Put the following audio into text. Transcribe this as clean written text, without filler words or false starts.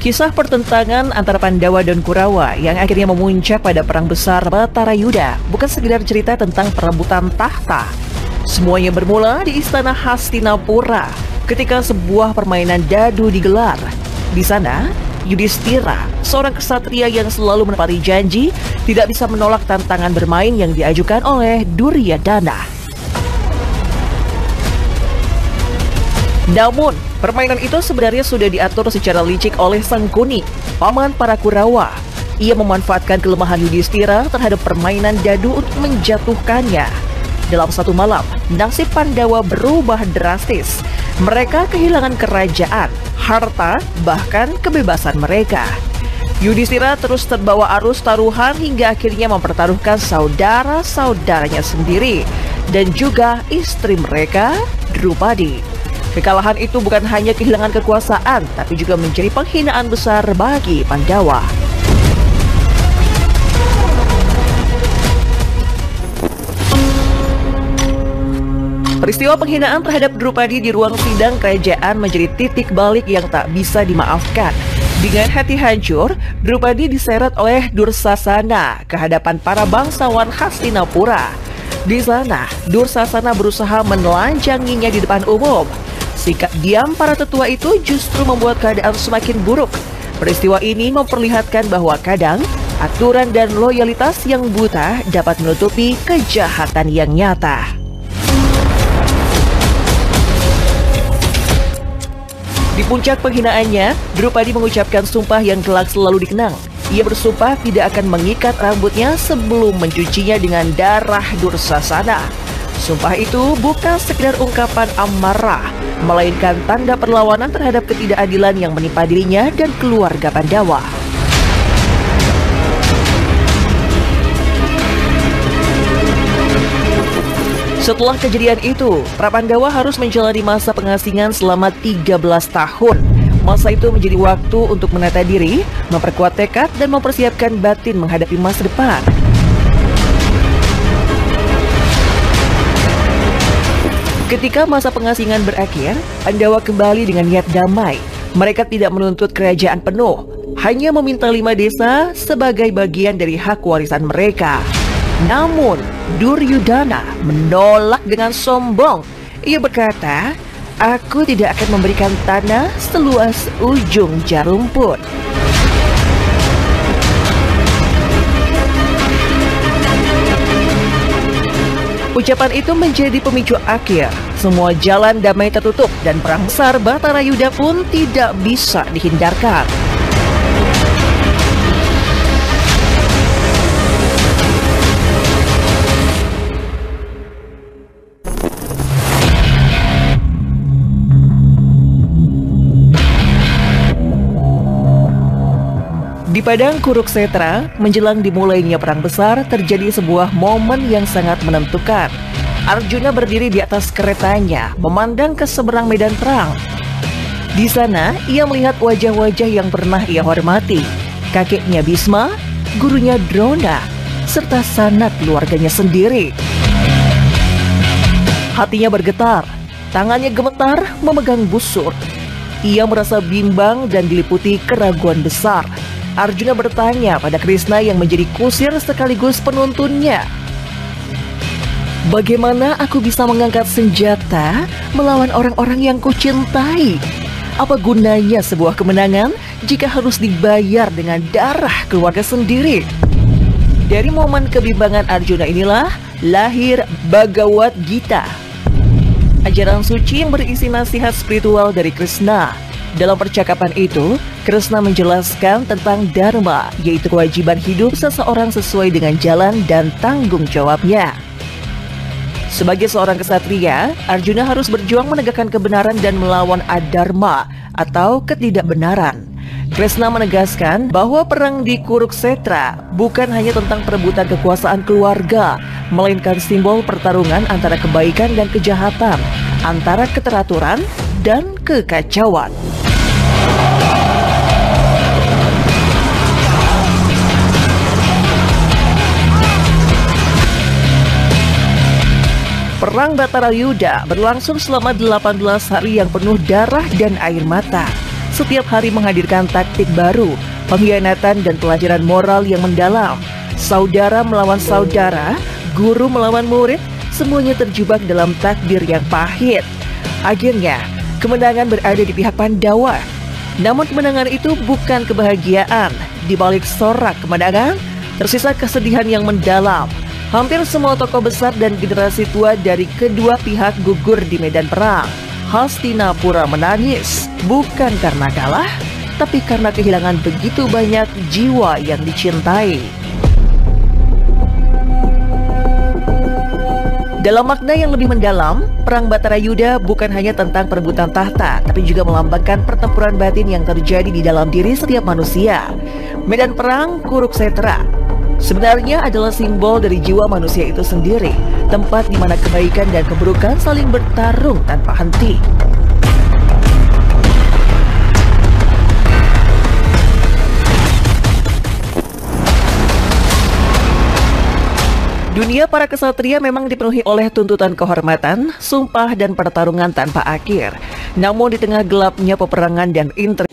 Kisah pertentangan antara Pandawa dan Kurawa yang akhirnya memuncak pada Perang Besar Batarayuda bukan sekedar cerita tentang perebutan tahta. Semuanya bermula di Istana Hastinapura ketika sebuah permainan dadu digelar. Di sana, Yudhistira, seorang ksatria yang selalu menepati janji, tidak bisa menolak tantangan bermain yang diajukan oleh Duryodhana. Namun, permainan itu sebenarnya sudah diatur secara licik oleh Sangkuni, paman para Kurawa. Ia memanfaatkan kelemahan Yudhistira terhadap permainan dadu untuk menjatuhkannya. Dalam satu malam, nasib Pandawa berubah drastis. Mereka kehilangan kerajaan, harta, bahkan kebebasan mereka. Yudhistira terus terbawa arus taruhan hingga akhirnya mempertaruhkan saudara-saudaranya sendiri dan juga istri mereka, Drupadi. Kekalahan itu bukan hanya kehilangan kekuasaan, tapi juga menjadi penghinaan besar bagi Pandawa. Peristiwa penghinaan terhadap Drupadi di ruang sidang kerajaan menjadi titik balik yang tak bisa dimaafkan. Dengan hati hancur, Drupadi diseret oleh Dursasana ke hadapan para bangsawan Hastinapura. Di sana, Dursasana berusaha menelanjanginya di depan umum. Sikap diam para tetua itu justru membuat keadaan semakin buruk. Peristiwa ini memperlihatkan bahwa kadang aturan dan loyalitas yang buta dapat menutupi kejahatan yang nyata. Di puncak penghinaannya, Drupadi mengucapkan sumpah yang kelak selalu dikenang. Ia bersumpah tidak akan mengikat rambutnya sebelum mencucinya dengan darah Dursasana. Sumpah itu bukan sekedar ungkapan amarah, melainkan tanda perlawanan terhadap ketidakadilan yang menimpa dirinya dan keluarga Pandawa. Setelah kejadian itu, para Pandawa harus menjalani masa pengasingan selama 13 tahun. Masa itu menjadi waktu untuk menata diri, memperkuat tekad, dan mempersiapkan batin menghadapi masa depan. Ketika masa pengasingan berakhir, Pandawa kembali dengan niat damai. Mereka tidak menuntut kerajaan penuh, hanya meminta 5 desa sebagai bagian dari hak warisan mereka. Namun, Duryodhana menolak dengan sombong. Ia berkata, "Aku tidak akan memberikan tanah seluas ujung jarum pun." Ucapan itu menjadi pemicu akhir. Semua jalan damai tertutup dan Perang Besar Batarayuda pun tidak bisa dihindarkan. Di padang Kuruksetra, menjelang dimulainya perang besar, terjadi sebuah momen yang sangat menentukan. Arjuna berdiri di atas keretanya, memandang ke seberang medan perang. Di sana, ia melihat wajah-wajah yang pernah ia hormati. Kakeknya Bhisma, gurunya Drona, serta sanak keluarganya sendiri. Hatinya bergetar, tangannya gemetar memegang busur. Ia merasa bimbang dan diliputi keraguan besar. Arjuna bertanya pada Krishna yang menjadi kusir sekaligus penuntunnya, "Bagaimana aku bisa mengangkat senjata melawan orang-orang yang kucintai? Apa gunanya sebuah kemenangan jika harus dibayar dengan darah keluarga sendiri?" Dari momen kebimbangan Arjuna inilah lahir Bhagavad Gita, ajaran suci yang berisi nasihat spiritual dari Krishna. Dalam percakapan itu, Krishna menjelaskan tentang dharma, yaitu kewajiban hidup seseorang sesuai dengan jalan dan tanggung jawabnya. Sebagai seorang ksatria, Arjuna harus berjuang menegakkan kebenaran dan melawan adharma atau ketidakbenaran. Krishna menegaskan bahwa perang di Kuruksetra bukan hanya tentang perebutan kekuasaan keluarga, melainkan simbol pertarungan antara kebaikan dan kejahatan, antara keteraturan dan kekacauan. Perang Batarayuda berlangsung selama 18 hari yang penuh darah dan air mata. setiap hari menghadirkan taktik baru, pengkhianatan dan pelajaran moral yang mendalam. Saudara melawan saudara, guru melawan murid, semuanya terjebak dalam takdir yang pahit. Akhirnya, kemenangan berada di pihak Pandawa. Namun kemenangan itu bukan kebahagiaan. Di balik sorak kemenangan, tersisa kesedihan yang mendalam. Hampir semua tokoh besar dan generasi tua dari kedua pihak gugur di medan perang. Hastinapura menangis, bukan karena kalah, tapi karena kehilangan begitu banyak jiwa yang dicintai. Dalam makna yang lebih mendalam, Perang Batarayuda bukan hanya tentang perebutan tahta, tapi juga melambangkan pertempuran batin yang terjadi di dalam diri setiap manusia. Medan perang Kuruksetra sebenarnya adalah simbol dari jiwa manusia itu sendiri, tempat di mana kebaikan dan keburukan saling bertarung tanpa henti. Dunia para kesatria memang dipenuhi oleh tuntutan kehormatan, sumpah dan pertarungan tanpa akhir. Namun di tengah gelapnya peperangan dan intrik